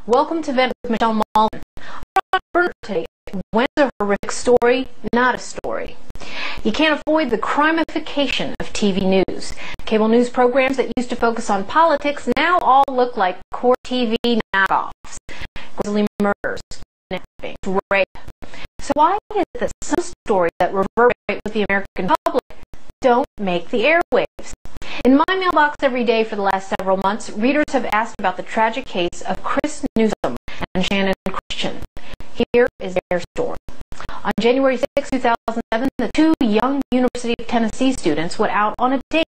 Welcome to Vent with Michelle Malden. Our burner today, when's a horrific story, not a story. You can't avoid the crimification of TV news. Cable news programs that used to focus on politics now all look like core TV knockoffs. Grisly murders, kidnappings, rape. So why is it that some stories that reverberate with the American public don't make the airwaves? In my mailbox every day for the last several months, readers have asked about the tragic case of Chris Newsom and Shannon Christian. Here is their story. On January 6, 2007, the two young University of Tennessee students went out on a date.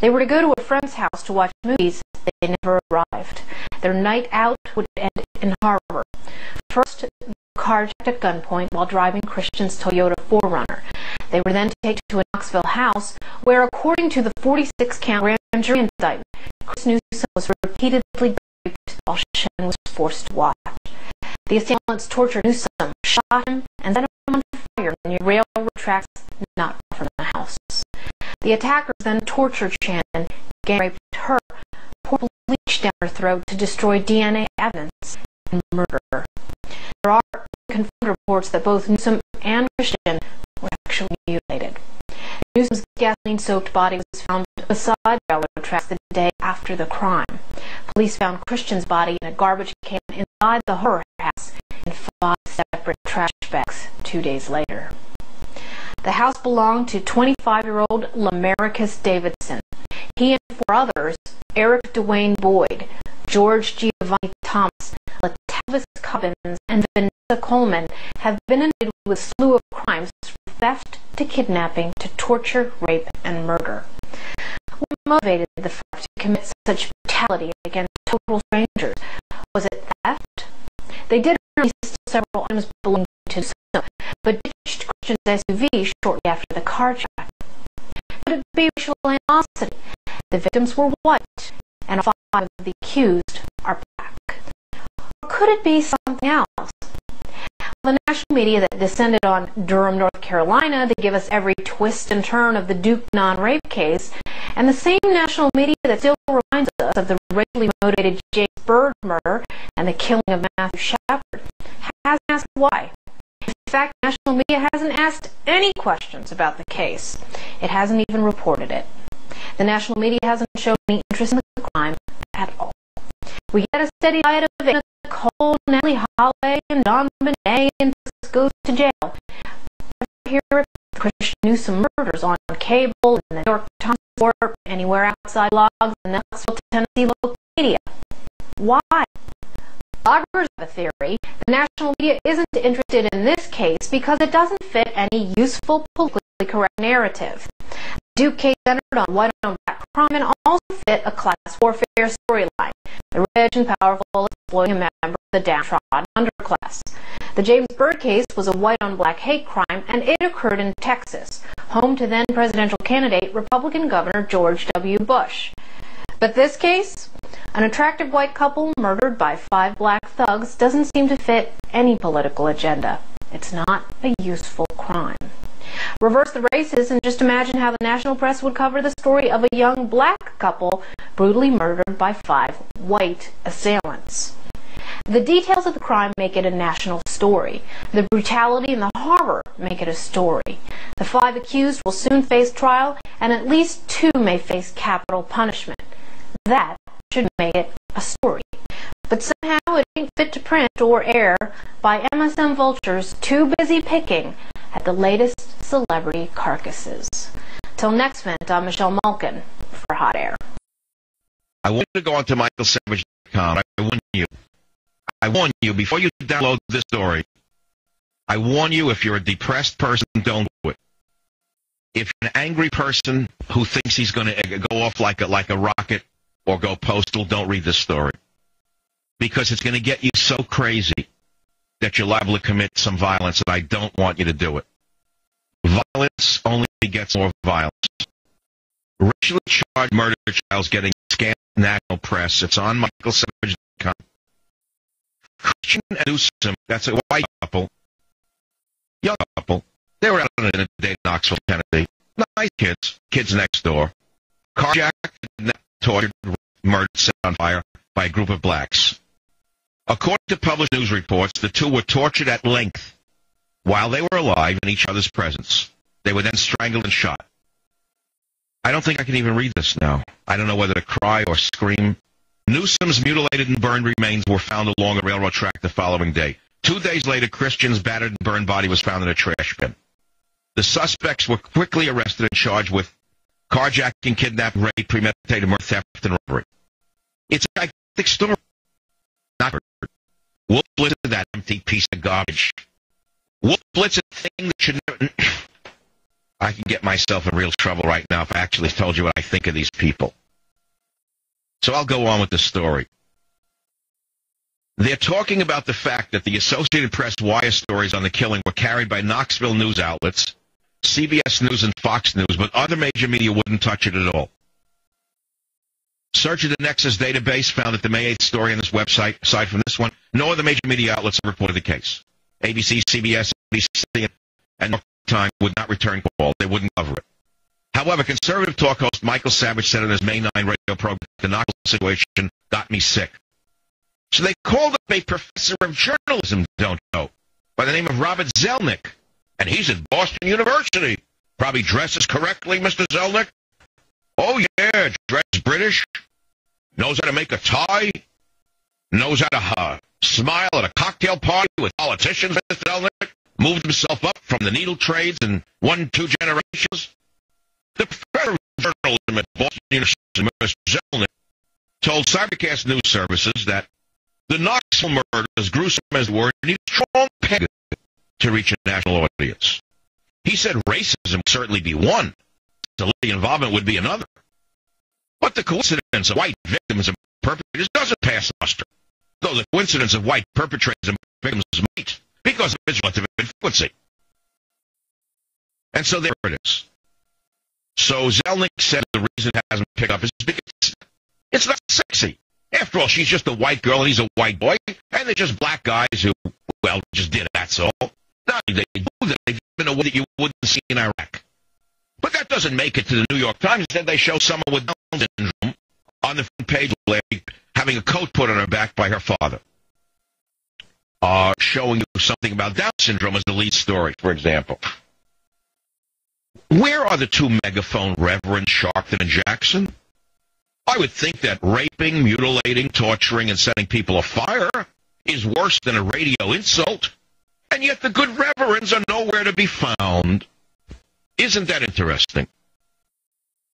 They were to go to a friend's house to watch movies. They never arrived. Their night out would end in harbor. First, the car checked at gunpoint while driving Christian's Toyota 4Runner. They were then taken to a Knoxville house where, according to the 46-count grand jury indictment, Chris Newsom was repeatedly raped while Shannon was forced to watch. The assailants tortured Newsom, shot him, and set him on fire near railroad tracks not far from the house. The attackers then tortured Shannon, gang raped her, poured bleach down her throat to destroy DNA evidence, and murder her. There are confirmed reports that both Newsom and Christian were actually mutilated. Newsom's gasoline-soaked body was found beside railroad tracks the day after the crime. Police found Christian's body in a garbage can inside the horror house in 5 separate trash bags 2 days later. The house belonged to 25-year-old Lamarcus Davidson. He and 4 others, Eric Dwayne Boyd, George Giovanni Thomas, Latavis Cobbins, and Vanessa Coleman, have been indicted with a slew of crimes from theft to kidnapping to torture, rape, and murder. What motivated the five to commit such brutality against total strangers? Was it theft? They did release several items belonging to Newsom, but ditched Christian's SUV shortly after the car check. Could it be racial animosity? The victims were white, and 5 of the accused are black. Or could it be something else? The national media that descended on Durham, North Carolina, to give us every twist and turn of the Duke non-rape case, and the same national media that still reminds us of the racially motivated James Byrd murder and the killing of Matthew Shepard, hasn't asked why. In fact, national media hasn't asked any questions about the case. It hasn't even reported it. The national media hasn't shown any interest in the crime at all. We get a steady diet of Nicole, Nellie Holloway, and Don Benet, and goes to jail. Never hear of the Christian Newsom murders on cable, in the New York Times, or anywhere outside blogs in the Knoxville, Tennessee local media. Why? Bloggers have a theory. The national media isn't interested in this case because it doesn't fit any useful, politically correct narrative. The Duke case centered on white-on-black crime and also fit a class warfare storyline. The rich and powerful exploiting a member of the downtrodden underclass. The James Byrd case was a white-on-black hate crime, and it occurred in Texas, home to then presidential candidate Republican Governor George W. Bush. But this case, an attractive white couple murdered by 5 black thugs, doesn't seem to fit any political agenda. It's not a useful crime. Reverse the races and just imagine how the national press would cover the story of a young black couple brutally murdered by 5 white assailants. The details of the crime make it a national story. The brutality and the horror make it a story. The 5 accused will soon face trial, and at least 2 may face capital punishment. That should make it a story. But somehow it ain't fit to print or air by MSM vultures too busy picking at the latest celebrity carcasses. Till next Vent, I'm Michelle Malkin for Hot Air. I want you to go on to michaelsavage.com. I warn you before you download this story. I warn you, if you're a depressed person, don't do it. If you're an angry person who thinks he's going to go off like a rocket or go postal, don't read this story. Because it's going to get you so crazy that you're liable to commit some violence, and I don't want you to do it. Violence only gets more violence. Racially charged murder trials getting scant national press. It's on michaelsavage.com. Christian and Newsom, that's a white couple, young couple. They were out on a date in Knoxville, Tennessee. Nice kids next door. Carjacked, tortured, murdered, set on fire by a group of blacks. According to published news reports, the two were tortured at length while they were alive in each other's presence. They were then strangled and shot. I don't think I can even read this now. I don't know whether to cry or scream. Newsom's mutilated and burned remains were found along a railroad track the following day. 2 days later, Christian's battered and burned body was found in a trash bin. The suspects were quickly arrested and charged with carjacking, kidnapping, rape, premeditated murder, theft, and robbery. It's a gigantic story. Not heard. Wolf Blitz is that empty piece of garbage. Wolf Blitz is a thing that should never... I can get myself in real trouble right now if I actually told you what I think of these people. So I'll go on with the story. They're talking about the fact that the Associated Press wire stories on the killing were carried by Knoxville news outlets, CBS News and Fox News, but other major media wouldn't touch it at all. Search of the Nexus database found that the May 8th story on this website, aside from this one, no other major media outlets have reported the case. ABC, CBS, NBC, and New York Times would not return calls. They wouldn't cover it. However, conservative talk host Michael Savage said in his May 9 radio program, the Knoxville situation got me sick. So they called up a professor of journalism, don't know, by the name of Robert Zelnick. And he's at Boston University. Probably dresses correctly, Mr. Zelnick. Oh, yeah, dresses British. Knows how to make a tie. Knows how to smile at a cocktail party with politicians, Mr. Zelnick. Moved himself up from the needle trades in 1-2 generations. The professor of journalism at Boston University, Mr. Zelnick, told Cybercast News Services that the Knoxville murder, as gruesome as the word, needs strong peg to reach a national audience. He said racism would certainly be one. Celebrity involvement would be another. But the coincidence of white victims and perpetrators doesn't pass muster, though the coincidence of white perpetrators and victims might, because of its relative frequency. And so there it is. So Zelnick said the reason it hasn't picked up is because it's not sexy. After all, she's just a white girl and he's a white boy, and they're just black guys who, well, just did it, that's all. Not they do that. They do in a way that you wouldn't see in Iraq. But that doesn't make it to the New York Times. Instead, they show someone with Down syndrome on the front page having a coat put on her back by her father. Showing you something about Down syndrome as the lead story, for example. Where are the two megaphone reverends Sharpton and Jackson? I would think that raping, mutilating, torturing, and setting people afire is worse than a radio insult, and yet the good reverends are nowhere to be found. Isn't that interesting?